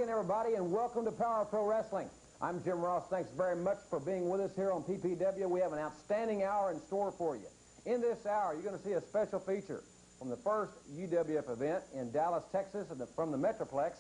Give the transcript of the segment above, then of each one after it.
again, everybody, and welcome to Power Pro Wrestling. I'm Jim Ross. Thanks very much for being with us here on PPW. We have an outstanding hour in store for you. In this hour, you're going to see a special feature from the first UWF event in Dallas, Texas, and from the Metroplex,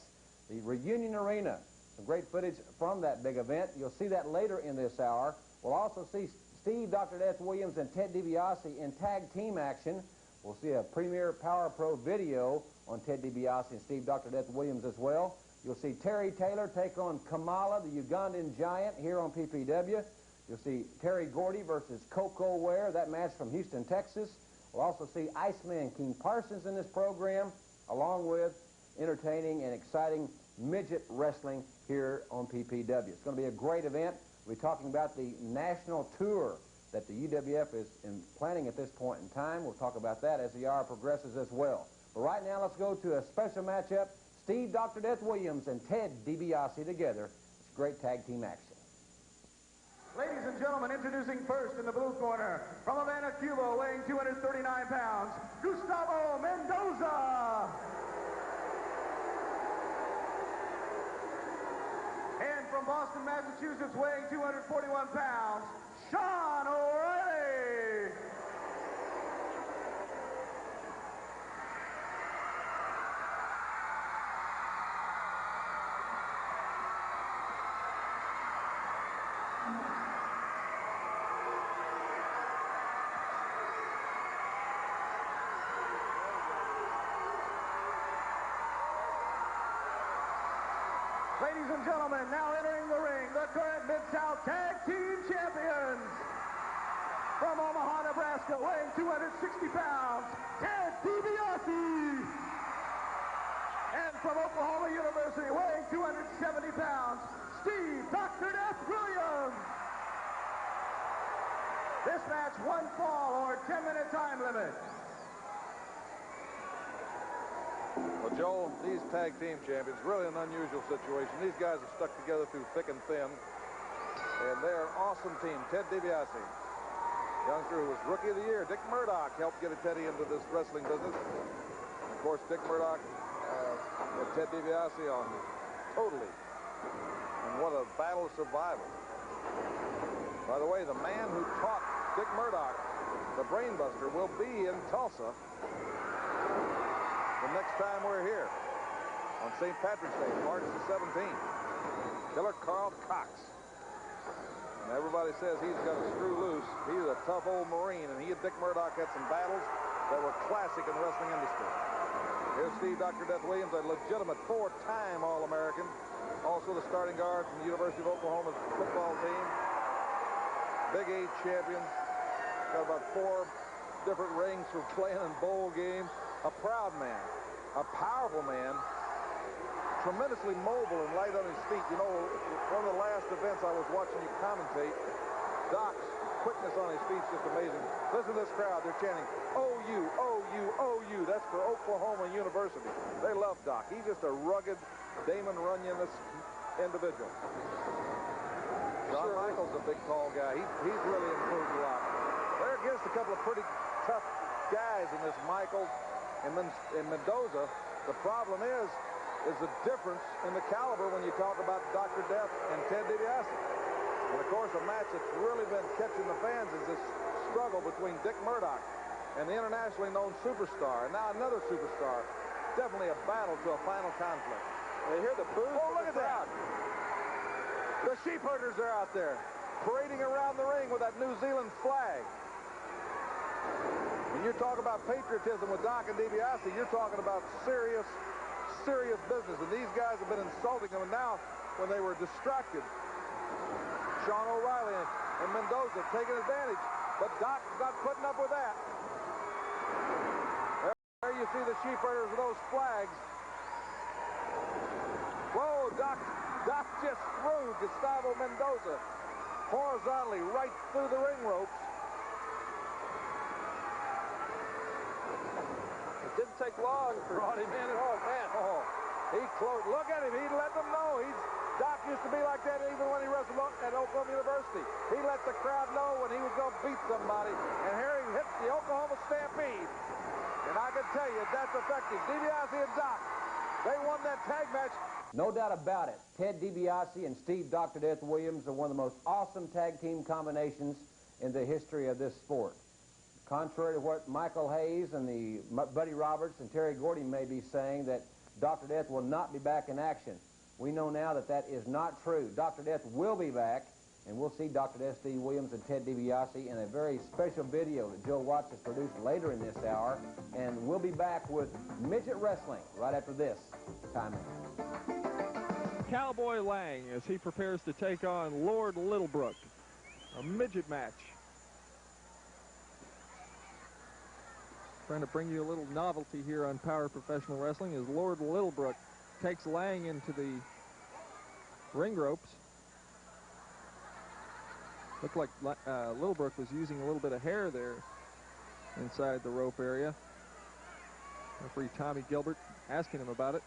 the Reunion Arena. Some great footage from that big event. You'll see that later in this hour. We'll also see Steve Dr. Death Williams and Ted DiBiase in tag team action. We'll see a premiere Power Pro video on Ted DiBiase and Steve Dr. Death Williams as well. You'll see Terry Taylor take on Kamala, the Ugandan giant, here on PPW. You'll see Terry Gordy versus Coco Ware, that match from Houston, Texas. We'll also see Iceman King Parsons in this program, along with entertaining and exciting midget wrestling here on PPW. It's going to be a great event. We'll be talking about the national tour that the UWF is planning at this point in time. We'll talk about that as the hour progresses as well. But right now, let's go to a special matchup. Steve Dr. Death Williams and Ted DiBiase together. It's great tag team action. Ladies and gentlemen, introducing first in the blue corner, from Havana, Cuba, weighing 239 pounds, Gustavo Mendoza. And from Boston, Massachusetts, weighing 241 pounds, Sean O'Reilly. Ladies and gentlemen, now entering the ring, the current Mid-South Tag Team Champions. From Omaha, Nebraska, weighing 260 pounds, Ted DiBiase. And from Oklahoma University, weighing 270 pounds, Steve Dr. Death Williams. This match, one fall or 10-minute time limit. Well, Joel, these tag team champions, really an unusual situation. These guys have stuck together through thick and thin, and they're an awesome team. Ted DiBiase, youngster who was Rookie of the Year. Dick Murdoch helped get Teddy into this wrestling business. And of course, Dick Murdoch and Ted DiBiase on Totally. And what a battle of survival. By the way, the man who taught Dick Murdoch, the Brainbuster, will be in Tulsa the next time we're here on St. Patrick's Day, March the 17th. Killer Carl Cox. And everybody says he's got a screw loose. He's a tough old Marine, and he and Dick Murdoch had some battles that were classic in the wrestling industry. Here's Steve Dr. Death Williams, a legitimate four-time All-American. Also the starting guard from the University of Oklahoma's football team. Big 8 champion. Got about 4 different rings for playing in bowl games. A proud man, a powerful man, tremendously mobile and light on his feet. You know, one of the last events I was watching you commentate, Doc's quickness on his feet is just amazing. Listen to this crowd. They're chanting, OU, OU, OU. That's for Oklahoma University. They love Doc. He's just a rugged, Damon Runyon-ous individual. John Michael's a big, tall guy. He's really improved a lot. They're against a couple of pretty tough guys in this Michaels and Mendoza. The problem is the difference in the caliber when you talk about Dr. Death and Ted DiBiase. And of course, a match that's really been catching the fans is this struggle between Dick Murdoch and the internationally known superstar, and now another superstar. Definitely a battle to a final conflict. They hear the boos. Oh, look at that! The sheep herders are out there parading around the ring with that New Zealand flag. When you talk about patriotism with Doc and DiBiase, you're talking about serious business. And these guys have been insulting them. And now, when they were distracted, Sean O'Reilly and Mendoza taking advantage. But Doc's not putting up with that. There you see the sheep herders with those flags. Whoa, Doc just threw Gustavo Mendoza horizontally right through the ring ropes. Didn't take long for brought him in. Oh, man. Oh, he closed. Look at him. He let them know. Doc used to be like that even when he wrestled at Oklahoma University. He let the crowd know when he was going to beat somebody. And here he hits the Oklahoma Stampede. And I can tell you, that's effective. DiBiase and Doc, they won that tag match No doubt about it, Ted DiBiase and Steve Dr. Death Williams are one of the most awesome tag team combinations in the history of this sport. Contrary to what Michael Hayes and the Buddy Roberts and Terry Gordy may be saying, that Dr. Death will not be back in action. We know now that that is not true. Dr. Death will be back, and we'll see Dr. Death Steve Williams and Ted DiBiase in a very special video that Joe Watts has produced later in this hour. And we'll be back with midget wrestling right after this time out. Cowboy Lang as he prepares to take on Lord Littlebrook, a midget match. Trying to bring you a little novelty here on Power Professional Wrestling as Lord Littlebrook takes Lang into the ring ropes. Looked like Littlebrook was using a little bit of hair there inside the rope area. Referee Tommy Gilbert asking him about it.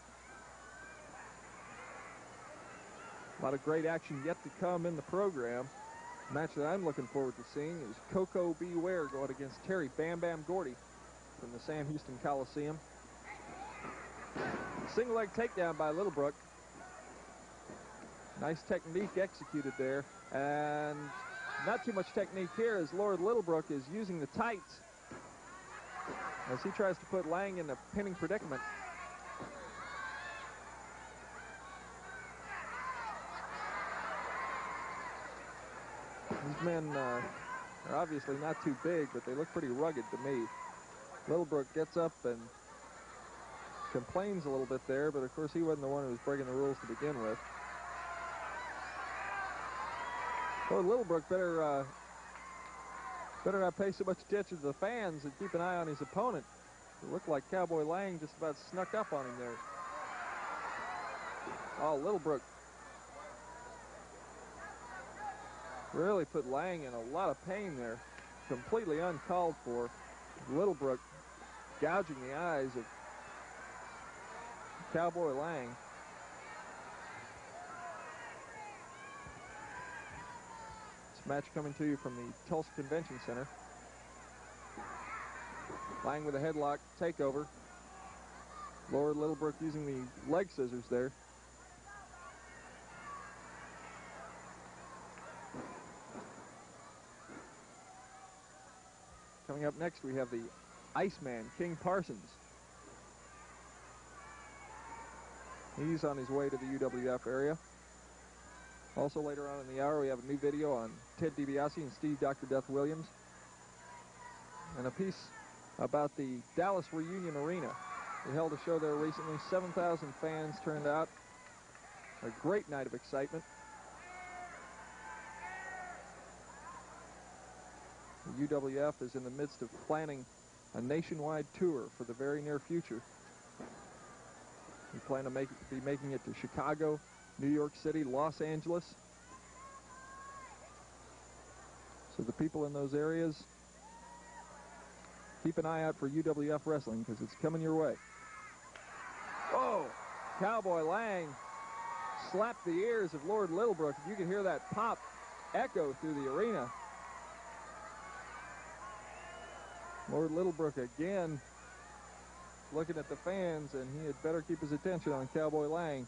A lot of great action yet to come in the program. The match that I'm looking forward to seeing is Coco Beware going against Terry Bam Bam Gordy from the Sam Houston Coliseum. Single leg takedown by Littlebrook. Nice technique executed there. And not too much technique here as Lord Littlebrook is using the tights as he tries to put Lang in a pinning predicament. These men are obviously not too big, but they look pretty rugged to me. Littlebrook gets up and complains a little bit there, but of course he wasn't the one who was breaking the rules to begin with. Lord Littlebrook better not pay so much attention to the fans and keep an eye on his opponent. It looked like Cowboy Lang just about snuck up on him there. Oh, Littlebrook really put Lang in a lot of pain there. Completely uncalled for. Littlebrook gouging the eyes of Cowboy Lang. This match coming to you from the Tulsa Convention Center. Lang with a headlock takeover. Lord Littlebrook using the leg scissors there. Coming up next, we have the Iceman, King Parsons. He's on his way to the UWF area. Also later on in the hour, we have a new video on Ted DiBiase and Steve Dr. Death Williams. And a piece about the Dallas Reunion Arena. They held a show there recently. 7,000 fans turned out. A great night of excitement. The UWF is in the midst of planning a nationwide tour for the very near future. We plan to be making it to Chicago, New York City, Los Angeles. So the people in those areas, keep an eye out for UWF Wrestling because it's coming your way. Oh, Cowboy Lang slapped the ears of Lord Littlebrook. You can hear that pop echo through the arena. Lord Littlebrook again looking at the fans, and he had better keep his attention on Cowboy Lang.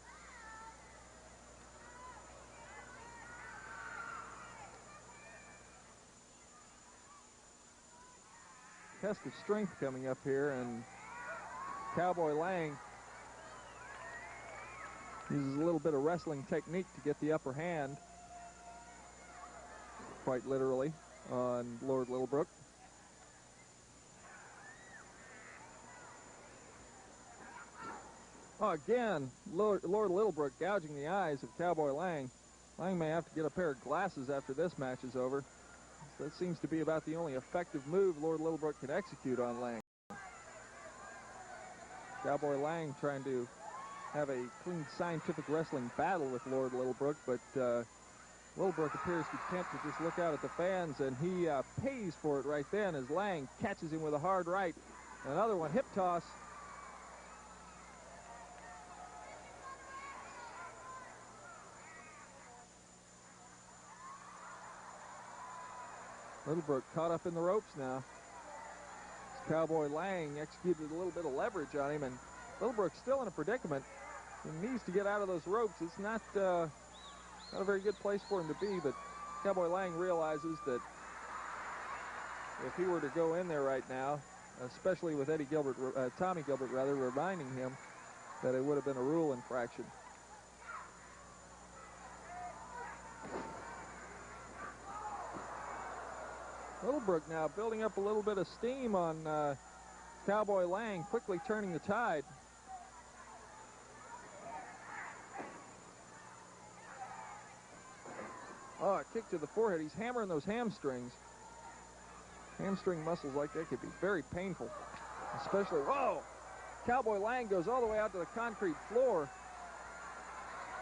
Test of strength coming up here, and Cowboy Lang uses a little bit of wrestling technique to get the upper hand, quite literally, on Lord Littlebrook. Oh, again, Lord Littlebrook gouging the eyes of Cowboy Lang. Lang may have to get a pair of glasses after this match is over. That seems to be about the only effective move Lord Littlebrook can execute on Lang. Cowboy Lang trying to have a clean scientific wrestling battle with Lord Littlebrook, but Littlebrook appears content to just look out at the fans, and he pays for it right then as Lang catches him with a hard right. Another one, hip toss. Littlebrook caught up in the ropes now. Cowboy Lang executed a little bit of leverage on him, and Littlebrook's still in a predicament. He needs to get out of those ropes. It's not a very good place for him to be, but Cowboy Lang realizes that if he were to go in there right now, especially with Tommy Gilbert reminding him that it would have been a rule infraction. Littlebrook now building up a little bit of steam on Cowboy Lang, quickly turning the tide. Oh, a kick to the forehead. He's hammering those hamstrings. Hamstring muscles like that could be very painful, especially, whoa! Cowboy Lang goes all the way out to the concrete floor.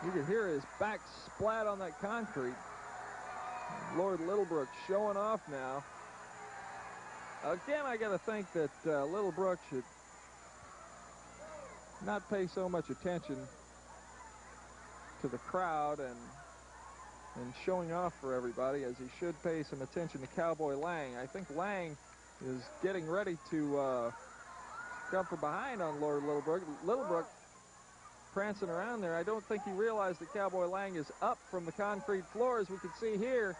You can hear his back splat on that concrete. Lord Littlebrook showing off now. Again, I got to think that Littlebrook should not pay so much attention to the crowd and showing off for everybody, as he should pay some attention to Cowboy Lang. I think Lang is getting ready to come from behind on Lord Littlebrook. Littlebrook prancing around there. I don't think he realized that Cowboy Lang is up from the concrete floor, as we can see here.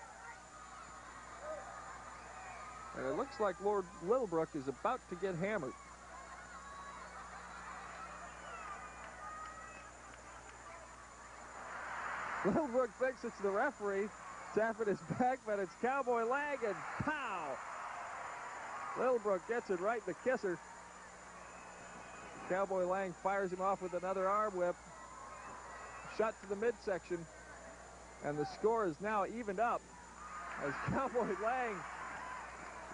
And it looks like Lord Littlebrook is about to get hammered. Littlebrook thinks it's the referee tapping his back, but it's Cowboy Lang, and pow! Littlebrook gets it right in the kisser. Cowboy Lang fires him off with another arm whip. Shot to the midsection, and the score is now evened up as Cowboy Lang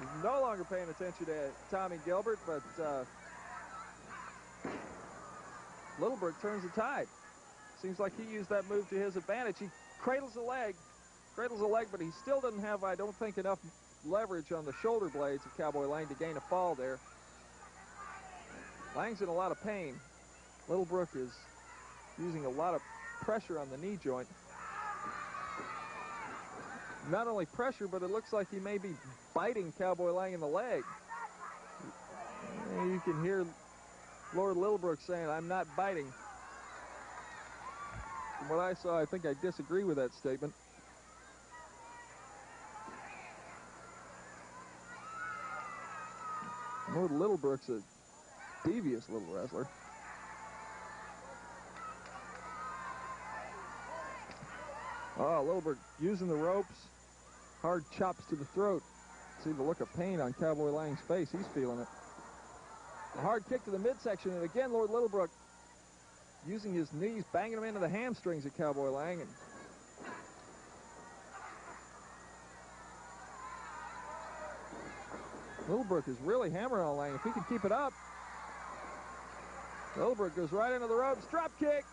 is no longer paying attention to Tommy Gilbert, but Littlebrook turns the tide. Seems like he used that move to his advantage. He cradles a leg, but he still doesn't have, I don't think, enough leverage on the shoulder blades of Cowboy Lang to gain a fall there. Lang's in a lot of pain. Littlebrook is using a lot of pressure on the knee joint. Not only pressure, but it looks like he may be biting Cowboy Lang in the leg. You can hear Lord Littlebrook saying, "I'm not biting." From what I saw, I think I disagree with that statement. Lord Littlebrook's a devious little wrestler. Oh, Littlebrook using the ropes. Hard chops to the throat. See the look of pain on Cowboy Lang's face. He's feeling it. A hard kick to the midsection, and again, Lord Littlebrook using his knees, banging them into the hamstrings of Cowboy Lang. And Littlebrook is really hammering on Lang. If he can keep it up, Littlebrook goes right into the ropes. Drop kick.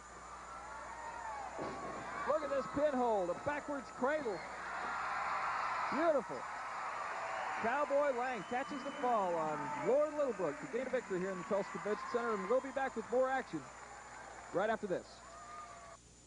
Look at this pinhold, a backwards cradle. Beautiful. Cowboy Lang catches the fall on Lord Littlebrook to gain a victory here in the Tulsa Convention Center, and we'll be back with more action right after this.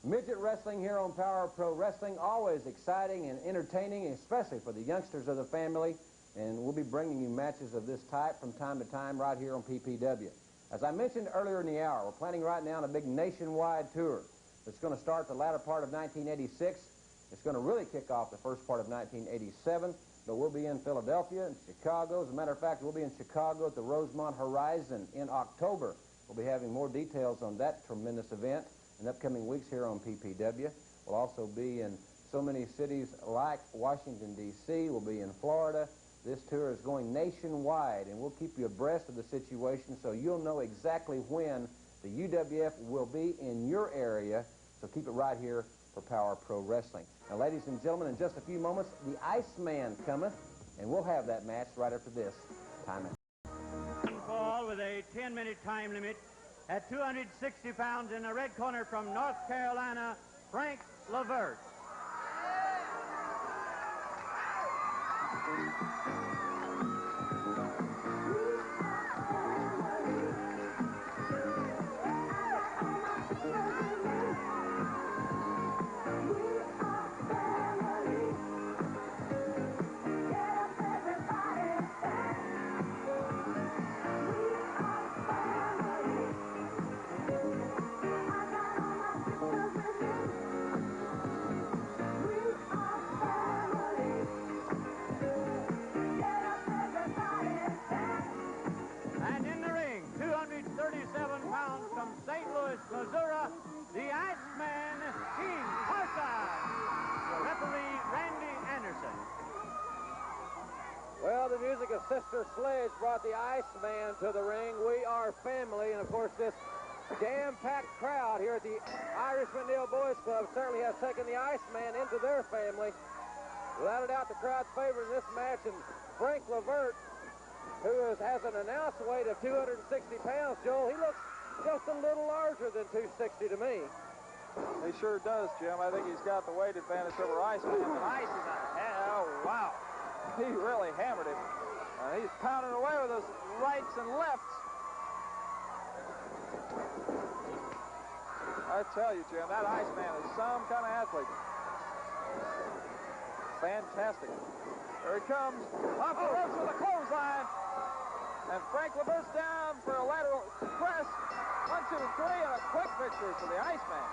Midget wrestling here on Power Pro Wrestling, always exciting and entertaining, especially for the youngsters of the family. And we'll be bringing you matches of this type from time to time right here on PPW. As I mentioned earlier in the hour, we're planning right now on a big nationwide tour. It's going to start the latter part of 1986. It's going to really kick off the first part of 1987. But we'll be in Philadelphia and Chicago. As a matter of fact, we'll be in Chicago at the Rosemont Horizon in October. We'll be having more details on that tremendous event in upcoming weeks here on PPW. We'll also be in so many cities like Washington, D.C. We'll be in Florida. This tour is going nationwide, and we'll keep you abreast of the situation so you'll know exactly when the UWF will be in your area. So keep it right here for Power Pro Wrestling. Now, ladies and gentlemen, in just a few moments, the Iceman cometh, and we'll have that match right after this. Time it. Ball with a 10-minute time limit at 260 pounds in the red corner from North Carolina, Frank Levert. Edge brought the Iceman to the ring. We are family, and of course this jam-packed crowd here at the Irishman Neal Boys Club certainly has taken the Iceman into their family. Without a doubt, the crowd's favorite in this match, and Frank Levert, who has an announced weight of 260 pounds, Joel, he looks just a little larger than 260 to me. He sure does, Jim. I think he's got the weight advantage over Iceman. And Ice is oh, wow. He really hammered him. He's pounding away with those rights and lefts. I tell you, Jim, that Iceman is some kind of athlete. Fantastic. Here he comes. Off the ropes with a clothesline. And Frank Levert's down for a lateral press. 1, 2, 3, and a quick victory for the Iceman.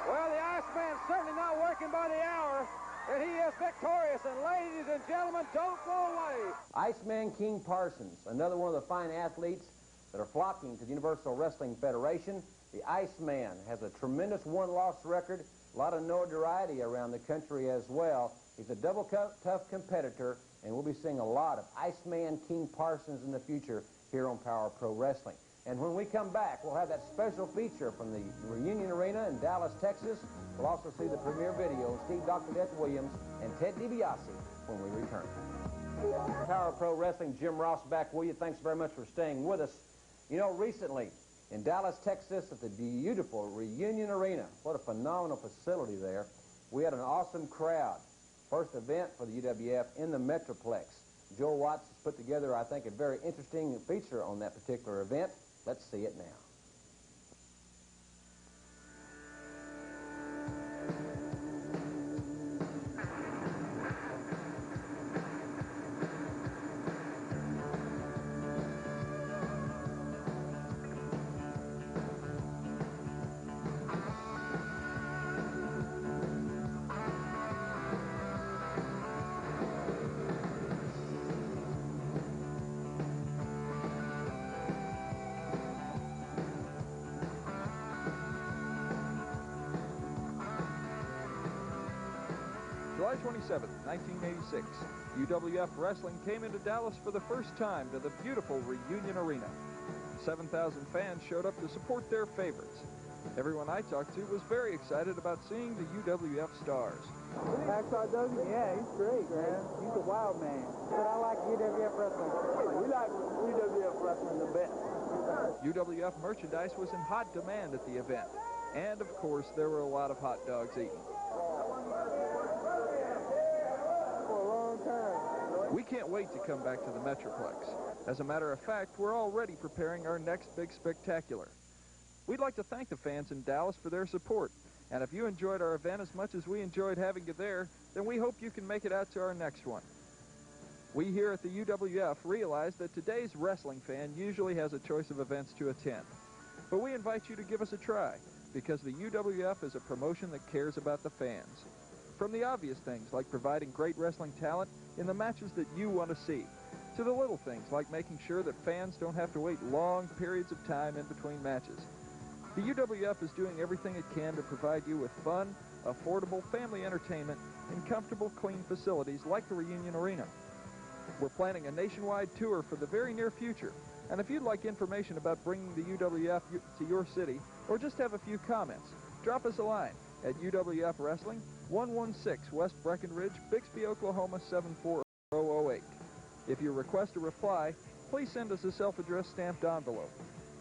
Well, the Iceman's certainly not working by the hour, and he is victorious. And ladies and gentlemen, don't go away. Iceman King Parsons, another one of the fine athletes that are flocking to the Universal Wrestling Federation. The Iceman has a tremendous one-loss record, a lot of notoriety around the country as well. He's a double tough competitor, and we'll be seeing a lot of Iceman King Parsons in the future here on Power Pro Wrestling. And when we come back, we'll have that special feature from the Reunion Arena in Dallas, Texas. We'll also see the premiere video of Steve Dr. Death Williams and Ted DiBiase when we return. Power Pro Wrestling, Jim Ross back with you. Thanks very much for staying with us. You know, recently in Dallas, Texas, at the beautiful Reunion Arena, what a phenomenal facility there, we had an awesome crowd. First event for the UWF in the Metroplex. Joel Watts has put together, I think, a very interesting feature on that particular event. Let's see it now. July 27, 1986, UWF Wrestling came into Dallas for the first time to the beautiful Reunion Arena. 7,000 fans showed up to support their favorites. Everyone I talked to was very excited about seeing the UWF stars. Hacksaw Duggan, yeah, he's great, man. He's a wild man. But I like UWF Wrestling. We like UWF Wrestling the best. UWF merchandise was in hot demand at the event. And, of course, there were a lot of hot dogs eaten. We can't wait to come back to the Metroplex. As a matter of fact, we're already preparing our next big spectacular. We'd like to thank the fans in Dallas for their support. And if you enjoyed our event as much as we enjoyed having you there, then we hope you can make it out to our next one. We here at the UWF realize that today's wrestling fan usually has a choice of events to attend. But we invite you to give us a try, because the UWF is a promotion that cares about the fans. From the obvious things like providing great wrestling talent in the matches that you want to see, to the little things like making sure that fans don't have to wait long periods of time in between matches. The UWF is doing everything it can to provide you with fun, affordable family entertainment in comfortable, clean facilities like the Reunion Arena. We're planning a nationwide tour for the very near future, and if you'd like information about bringing the UWF to your city, or just have a few comments, drop us a line at UWF Wrestling, 116 West Breckenridge, Bixby, Oklahoma 74008. If you request a reply, please send us a self-addressed stamped envelope.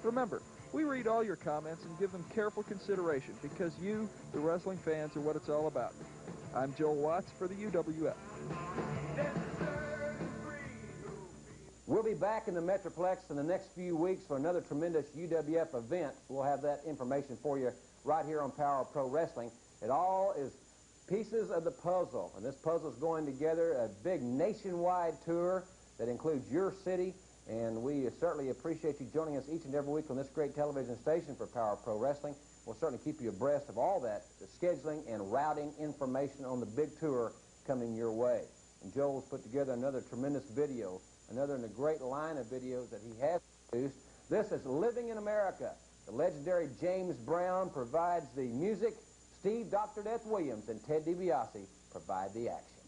Remember, we read all your comments and give them careful consideration because you, the wrestling fans, are what it's all about. I'm Joel Watts for the UWF. We'll be back in the Metroplex in the next few weeks for another tremendous UWF event. We'll have that information for you right here on Power Pro Wrestling. It all is pieces of the puzzle, and this puzzle is going together, a big nationwide tour that includes your city, and we certainly appreciate you joining us each and every week on this great television station for Power Pro Wrestling. We'll certainly keep you abreast of all that, the scheduling and routing information on the big tour coming your way. And Joel's put together another tremendous video, another in a great line of videos that he has produced. This is Living in America. The legendary James Brown provides the music. Steve Dr. Death Williams and Ted DiBiase provide the action.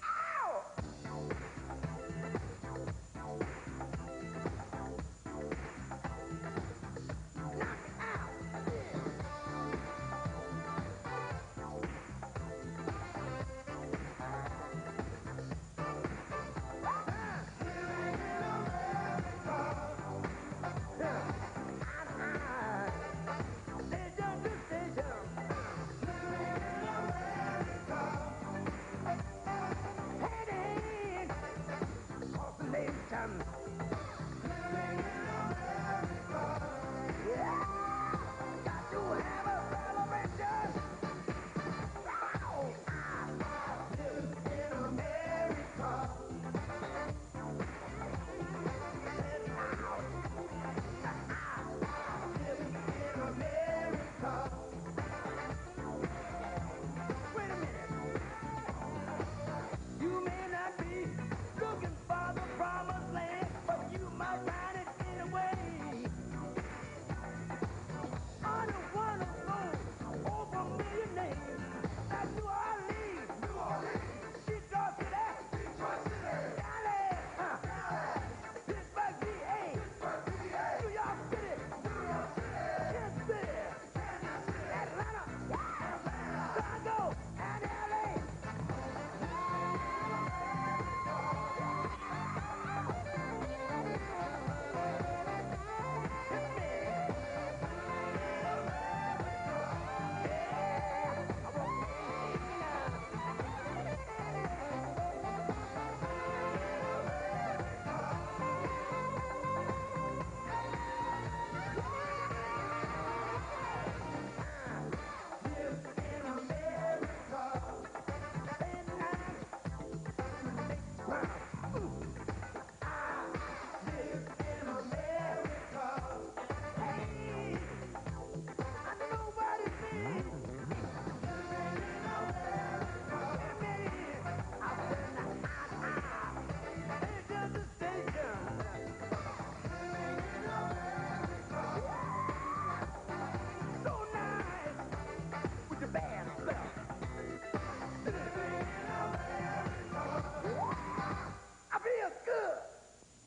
Ow!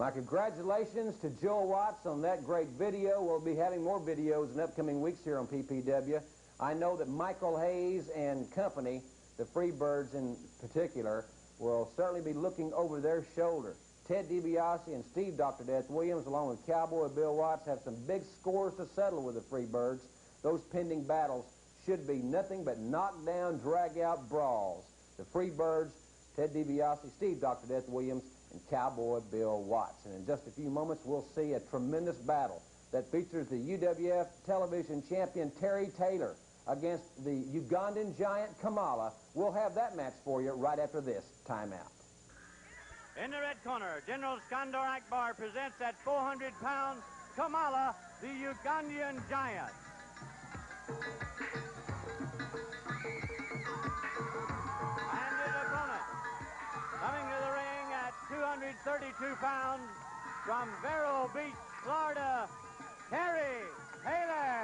My congratulations to Joel Watts on that great video. We'll be having more videos in upcoming weeks here on PPW. I know that Michael Hayes and company, the Freebirds in particular, will certainly be looking over their shoulder. Ted DiBiase and Steve Dr. Death Williams, along with Cowboy Bill Watts, have some big scores to settle with the Freebirds. Those pending battles should be nothing but knockdown, drag-out brawls. The Freebirds, Ted DiBiase, Steve Dr. Death Williams, and Cowboy Bill Watts. And in just a few moments, we'll see a tremendous battle that features the UWF television champion Terry Taylor against the Ugandan giant Kamala. We'll have that match for you right after this timeout. In the red corner, General Skandar Akbar presents at 400 pounds Kamala, the Ugandan giant. And his opponent, coming to the ring at 232 pounds from Vero Beach, Florida, Terry Taylor.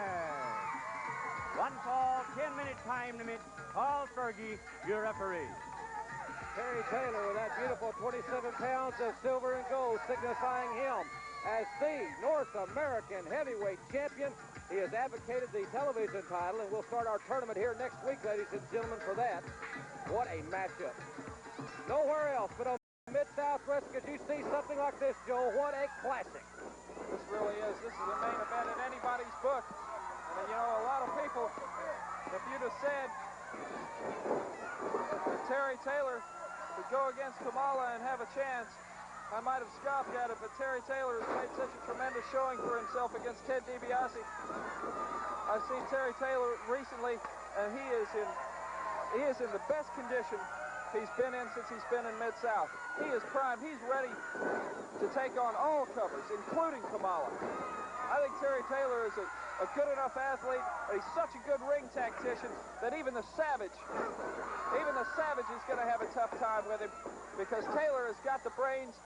One fall, 10-minute time limit. Carl Fergie, your referee. Terry Taylor with that beautiful 27 pounds of silver and gold, signifying him as the North American heavyweight champion. He has advocated the television title, and we'll start our tournament here next week, ladies and gentlemen, for that. What a matchup. Nowhere else but on Mid-South Wrestling could you see something like this, Joel. What a classic. This really is. This is a main event in anybody's book. And, you know, a lot of people, if you'd have said that Terry Taylor would go against Kamala and have a chance, I might have scoffed at it, but Terry Taylor has made such a tremendous showing for himself against Ted DiBiase. I've seen Terry Taylor recently, and he is in the best condition he's been in since he's been in Mid-South. He is primed. He's ready to take on all comers, including Kamala. I think Terry Taylor is a good enough athlete, and he's such a good ring tactician that even the Savage is going to have a tough time with him, because Taylor has got the brains,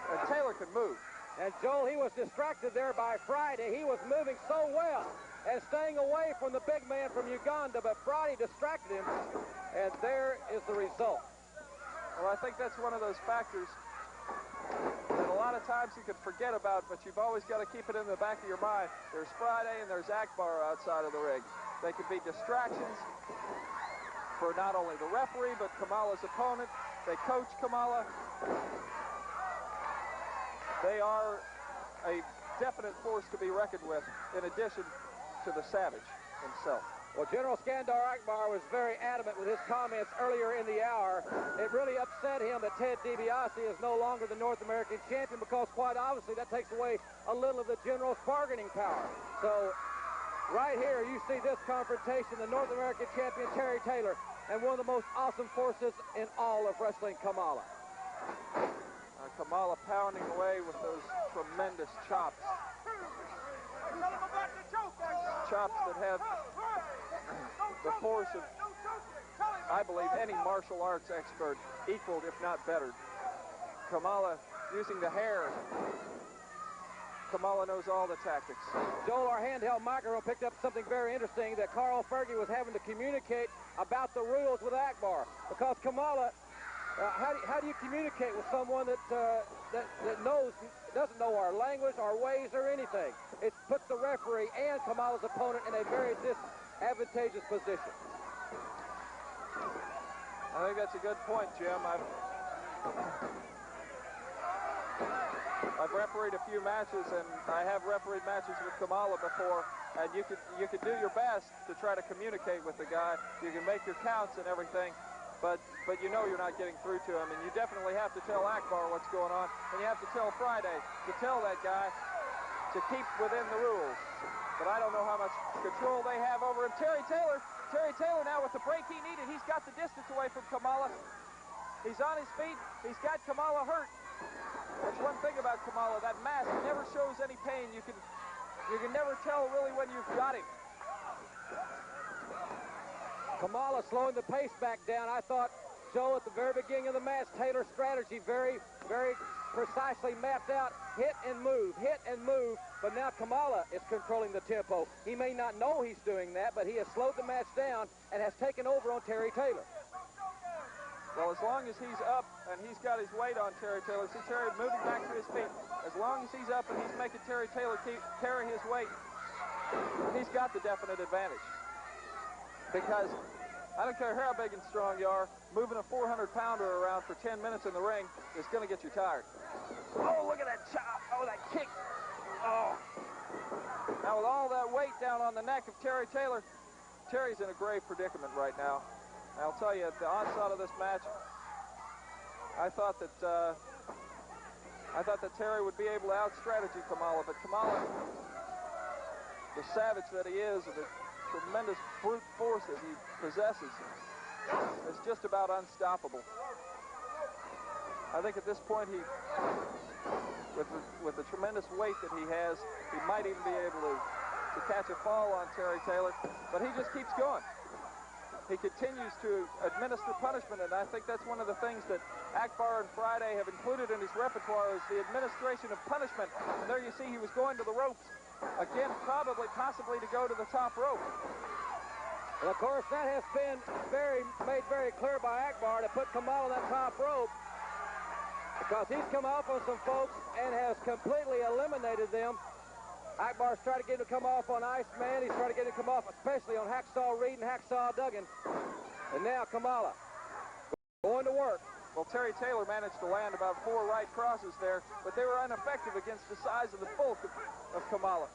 and Taylor can move. And Joel, he was distracted there by Friday. He was moving so well and staying away from the big man from Uganda, but Friday distracted him, and there is the result. Well, I think that's one of those factors that a lot of times you can forget about, but you've always got to keep it in the back of your mind. There's Friday and there's Akbar outside of the ring. They could be distractions for not only the referee, but Kamala's opponent. They coach Kamala. They are a definite force to be reckoned with, in addition to the Savage himself. Well, General Skandar Akbar was very adamant with his comments earlier in the hour. It really upset him that Ted DiBiase is no longer the North American champion, because quite obviously that takes away a little of the General's bargaining power. So right here you see this confrontation, the North American champion Terry Taylor and one of the most awesome forces in all of wrestling, Kamala. Kamala pounding away with those tremendous chops. Chops that have the force of, I believe, any martial arts expert equaled, if not bettered. Kamala using the hair. Kamala knows all the tactics. Joel, our handheld microphone picked up something very interesting, that Carl Fergie was having to communicate about the rules with Akbar, because Kamala, how do you communicate with someone that doesn't know our language, our ways, or anything? It puts the referee and Kamala's opponent in a very disadvantageous position. I think that's a good point, Jim. I've refereed a few matches, and I have refereed matches with Kamala before, and you could do your best to try to communicate with the guy. You can make your counts and everything, but you know you're not getting through to him, and you definitely have to tell Akbar what's going on, and you have to tell Friday to tell that guy to keep within the rules. But I don't know how much control they have over him. Terry Taylor now with the break he needed. He's got the distance away from Kamala. He's on his feet. He's got Kamala hurt. That's one thing about Kamala. That mask never shows any pain. You can never tell really when you've got him. Kamala slowing the pace back down. I thought, Joe, at the very beginning of the match, Taylor's strategy very, very precisely mapped out. Hit and move, but now Kamala is controlling the tempo. He may not know he's doing that, but he has slowed the match down and has taken over on Terry Taylor. Well, as long as he's up and he's got his weight on Terry Taylor, see Terry moving back to his feet. As long as he's up and he's making Terry Taylor carry his weight, he's got the definite advantage. Because I don't care how big and strong you are, moving a 400-pounder around for 10 minutes in the ring is going to get you tired. Oh, look at that chop. Oh, that kick. Oh. Now, with all that weight down on the neck of Terry Taylor, Terry's in a grave predicament right now. I'll tell you, at the onset of this match, I thought that Terry would be able to out-strategy Kamala, but Kamala, the savage that he is, and the tremendous brute force that he possesses, is just about unstoppable. I think at this point, with the tremendous weight that he has, he might even be able to catch a fall on Terry Taylor, but he just keeps going. He continues to administer punishment, and I think that's one of the things that Akbar and Friday have included in his repertoire is the administration of punishment. And there you see he was going to the ropes. Again, possibly to go to the top rope. And of course, that has been made very clear by Akbar to put Kamala on that top rope, because he's come off on some folks and has completely eliminated them. Akbar's tried to get him to come off on Iceman. He's tried to get him to come off, especially on Hacksaw Reed and Hacksaw Duggan. And now Kamala going to work. Well, Terry Taylor managed to land about 4 right crosses there, but they were ineffective against the size of the bulk of Kamala.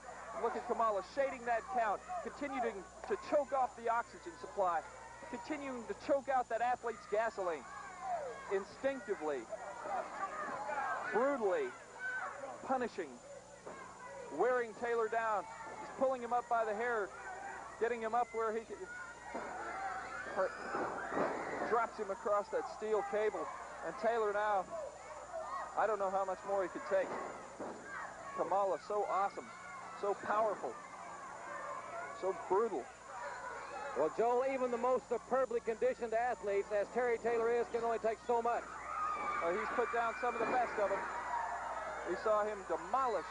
Look at Kamala shading that count, continuing to choke off the oxygen supply, continuing to choke out that athlete's gasoline. Instinctively, brutally punishing, wearing Taylor down. He's pulling him up by the hair, getting him up where he drops him across that steel cable. And Taylor now, I don't know how much more he could take. Kamala, so awesome, so powerful, so brutal. Well, Joel, even the most superbly conditioned athletes, as Terry Taylor is, can only take so much. He's put down some of the best of them. We saw him demolish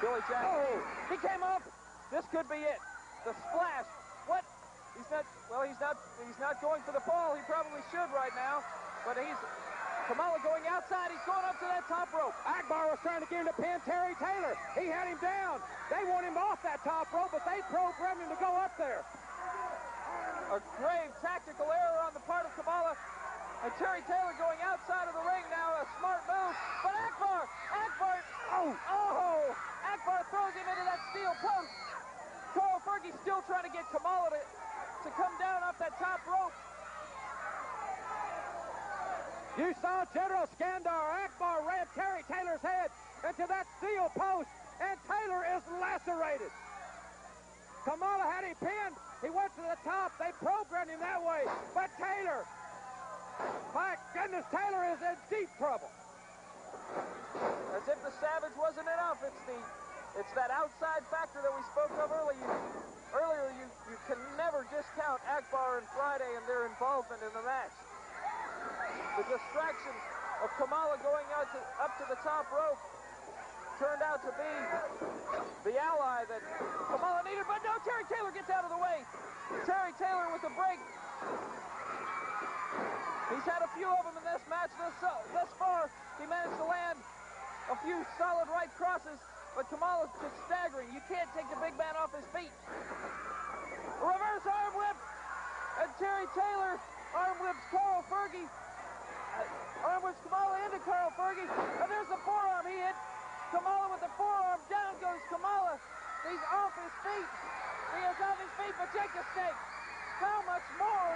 Billy Jackson. Oh, he came up. This could be it. The splash. What? He's not going for the fall. He probably should right now. But Kamala going outside. He's going up to that top rope. Akbar was trying to get him to pin Terry Taylor. He had him down. They want him off that top rope, but they programmed him to go up there. A grave tactical error on the part of Kamala. And Terry Taylor going outside of the ring now, a smart move. But Akbar, Akbar throws him into that steel post. Carl Fergie's still trying to get Kamala to come down off that top rope. You saw General Skandar. Akbar rammed Terry Taylor's head into that steel post, and Taylor is lacerated. Kamala had him pinned. He went to the top. They programmed him that way. But Taylor, my goodness, Taylor is in deep trouble. As if the savage wasn't enough. It's that outside factor that we spoke of earlier. You can never discount Akbar and Friday and their involvement in the match. The distraction of Kamala going up to the top rope turned out to be the ally that Kamala needed. But no, Terry Taylor gets out of the way. Terry Taylor with the break. He's had a few of them in this match thus far. He managed to land a few solid right crosses, but Kamala's just staggering. You can't take the big man off his feet. Reverse arm whip, and Terry Taylor arm whips Carl Fergie. Arm whips Kamala into Carl Fergie, and there's the forearm he hit. Kamala with the forearm, down goes Kamala. He's off his feet. He is off his feet, but check the snake. How much more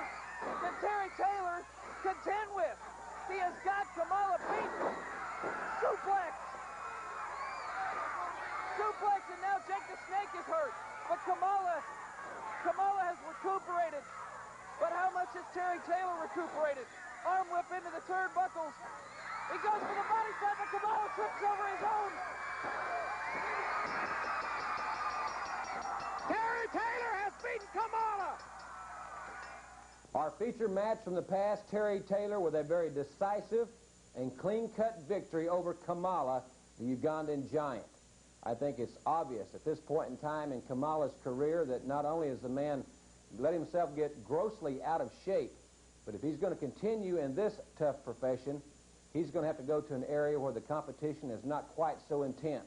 can Terry Taylor contend with? He has got Kamala beaten. Suplex, and now Jake the Snake is hurt. But Kamala has recuperated. But how much has Terry Taylor recuperated? Arm whip into the turnbuckles. He goes for the body shot, but Kamala trips over his own. Terry Taylor has beaten Kamala. Our feature match from the past, Terry Taylor with a very decisive and clean-cut victory over Kamala, the Ugandan giant. I think it's obvious at this point in time in Kamala's career that not only has the man let himself get grossly out of shape, But if he's going to continue in this tough profession, he's going to have to go to an area where the competition is not quite so intense.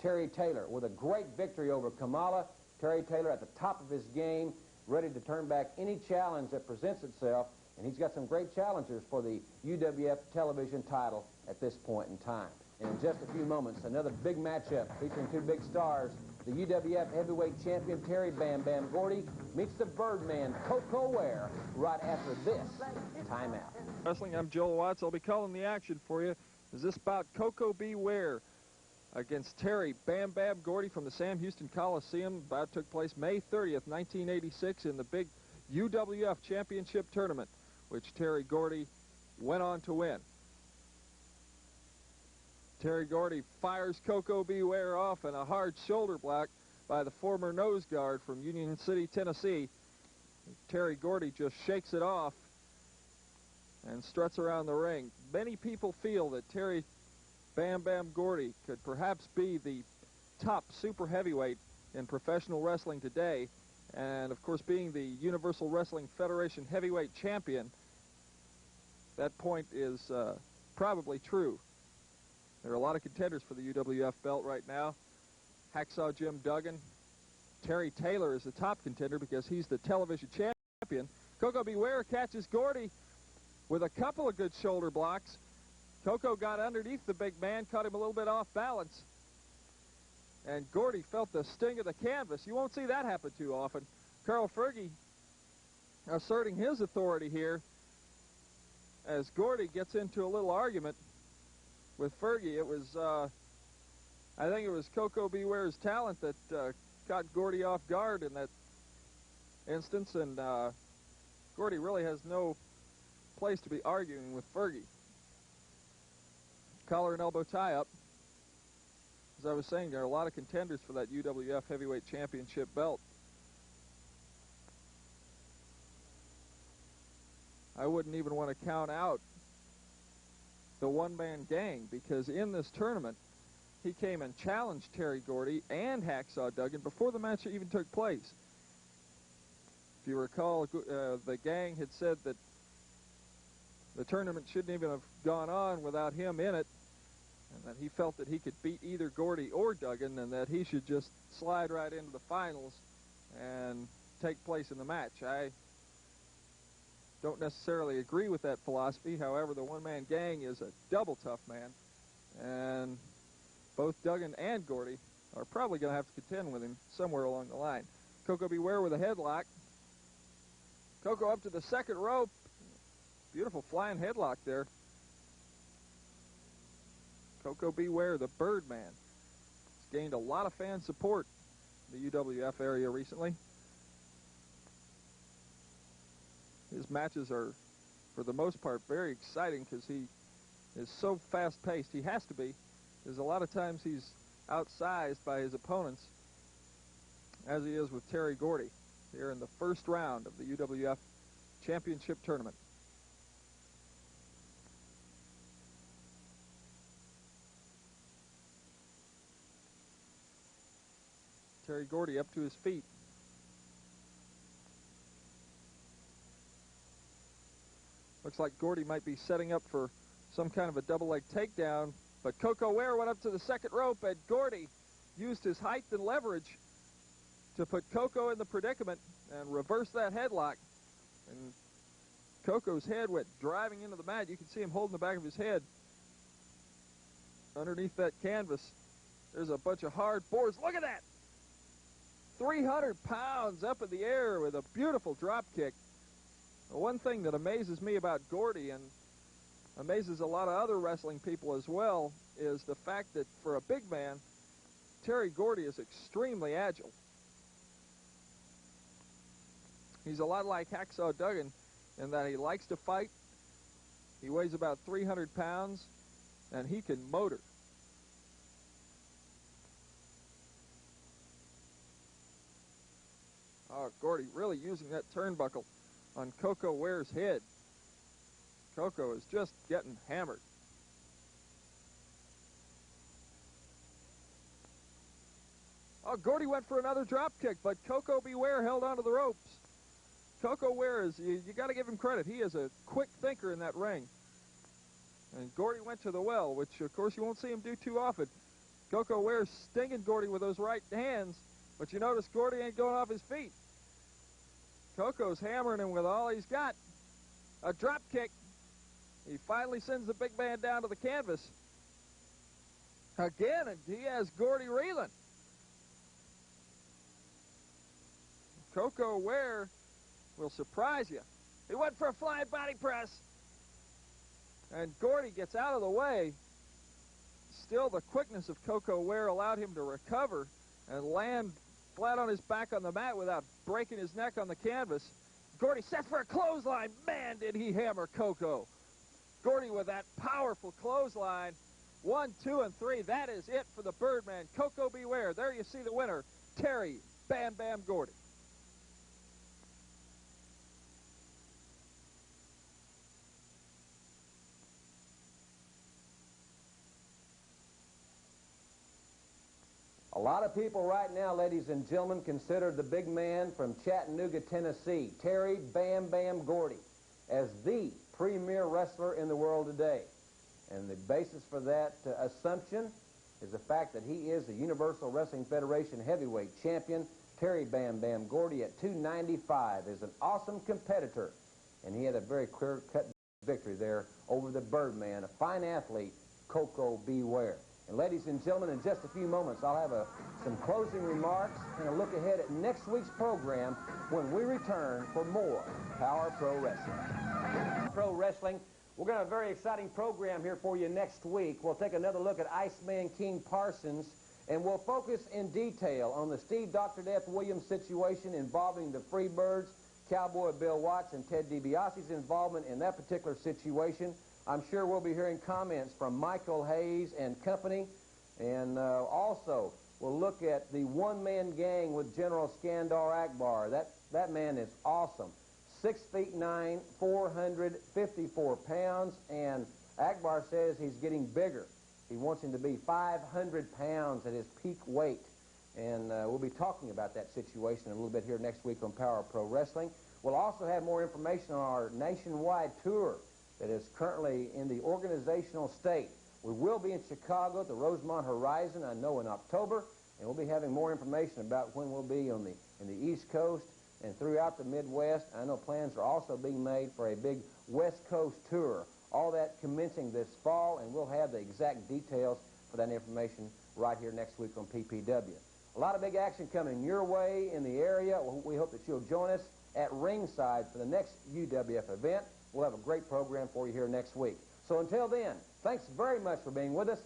Terry Taylor with a great victory over Kamala. Terry Taylor at the top of his game, ready to turn back any challenge that presents itself. And he's got some great challengers for the UWF television title at this point in time. And in just a few moments, another big matchup featuring two big stars. The UWF heavyweight champion Terry Bam Bam Gordy meets the Birdman Koko Ware right after this timeout. Wrestling, I'm Joel Watts. I'll be calling the action for you. Is this bout Koko B. Ware against Terry Bam Bam Gordy from the Sam Houston Coliseum. Bout took place May 30th, 1986 in the big UWF Championship Tournament, which Terry Gordy went on to win. Terry Gordy fires Koko B. Ware off in a hard shoulder block by the former nose guard from Union City, Tennessee. Terry Gordy just shakes it off and struts around the ring. Many people feel that Terry Bam Bam Gordy could perhaps be the top super heavyweight in professional wrestling today. And, of course, being the Universal Wrestling Federation heavyweight champion, that point is probably true. There are a lot of contenders for the UWF belt right now. Hacksaw Jim Duggan. Terry Taylor is the top contender because he's the television champion. Koko B. Ware catches Gordy with a couple of good shoulder blocks. Koko got underneath the big man, caught him a little bit off balance. And Gordy felt the sting of the canvas. You won't see that happen too often. Carl Fergie asserting his authority here as Gordy gets into a little argument with Fergie. It was, I think it was Koko B. Ware's talent that caught Gordy off guard in that instance, and Gordy really has no place to be arguing with Fergie. Collar and elbow tie-up. As I was saying, there are a lot of contenders for that UWF Heavyweight Championship belt. I wouldn't even want to count out the one-man gang, because in this tournament, he came and challenged Terry Gordy and Hacksaw Duggan before the match even took place. If you recall, the gang had said that the tournament shouldn't even have gone on without him in it, and that he felt that he could beat either Gordy or Duggan, and that he should just slide right into the finals and take place in the match. I don't necessarily agree with that philosophy. However, the one-man gang is a double tough man, and both Duggan and Gordy are probably going to have to contend with him somewhere along the line. Koko B. Ware with a headlock. Koko up to the second rope. Beautiful flying headlock there. Koko B. Ware, the Birdman, has gained a lot of fan support in the UWF area recently. His matches are, for the most part, very exciting because he is so fast-paced. He has to be, because a lot of times he's outsized by his opponents, as he is with Terry Gordy here in the first round of the UWF Championship Tournament. Terry Gordy up to his feet. Looks like Gordy might be setting up for some kind of a double-leg takedown, but Koko Ware went up to the second rope, and Gordy used his height and leverage to put Koko in the predicament and reverse that headlock. And Koko's head went driving into the mat. You can see him holding the back of his head underneath that canvas. There's a bunch of hard boards. Look at that! 300 pounds up in the air with a beautiful drop kick. The one thing that amazes me about Gordy, and amazes a lot of other wrestling people as well, is the fact that for a big man, Terry Gordy is extremely agile. He's a lot like Hacksaw Duggan in that he likes to fight. He weighs about 300 pounds, and he can motor. Oh, Gordy really using that turnbuckle on Koko Ware's head. Koko is just getting hammered. Oh, Gordy went for another drop kick, but Koko B. Ware held onto the ropes. Koko Ware is, you got to give him credit. He is a quick thinker in that ring. And Gordy went to the well, which, of course, you won't see him do too often. Koko Ware's stinging Gordy with those right hands, but you notice Gordy ain't going off his feet. Koko's hammering him with all he's got. A drop kick. He finally sends the big man down to the canvas. Again, and he has Gordy reeling. Koko Ware will surprise you. He went for a flying body press. And Gordy gets out of the way. Still, the quickness of Koko Ware allowed him to recover and land flat on his back on the mat without breaking his neck on the canvas. Gordy sets for a clothesline. Man, did he hammer Koko. Gordy with that powerful clothesline. 1, 2, and 3. That is it for the Birdman. Koko B. Ware. There you see the winner, Terry Bam Bam Gordy. A lot of people right now, ladies and gentlemen, consider the big man from Chattanooga, Tennessee, Terry Bam Bam Gordy, as the premier wrestler in the world today. And the basis for that assumption is the fact that he is the Universal Wrestling Federation heavyweight champion. Terry Bam Bam Gordy at 295 is an awesome competitor, and he had a very clear-cut victory there over the Birdman, a fine athlete, Koko B. Ware. And ladies and gentlemen, in just a few moments, I'll have some closing remarks and a look ahead at next week's program when we return for more Power Pro Wrestling. Pro Wrestling, we're going to have a very exciting program here for you next week. We'll take another look at Iceman King Parsons, and we'll focus in detail on the Steve Dr. Death Williams situation involving the Freebirds, Cowboy Bill Watts, and Ted DiBiase's involvement in that particular situation. I'm sure we'll be hearing comments from Michael Hayes and company. And also, we'll look at the one-man gang with General Skandar Akbar. That man is awesome. 6'9", 454 pounds, and Akbar says he's getting bigger. He wants him to be 500 pounds at his peak weight. And we'll be talking about that situation a little bit here next week on Power Pro Wrestling. We'll also have more information on our nationwide tour that is currently in the organizational state. We will be in Chicago at the Rosemont Horizon, I know, in October, and we'll be having more information about when we'll be in the East Coast and throughout the Midwest. I know plans are also being made for a big West Coast tour, all that commencing this fall, and we'll have the exact details for that information right here next week on PPW. A lot of big action coming your way in the area. We hope that you'll join us at ringside for the next UWF event. We'll have a great program for you here next week. So until then, thanks very much for being with us.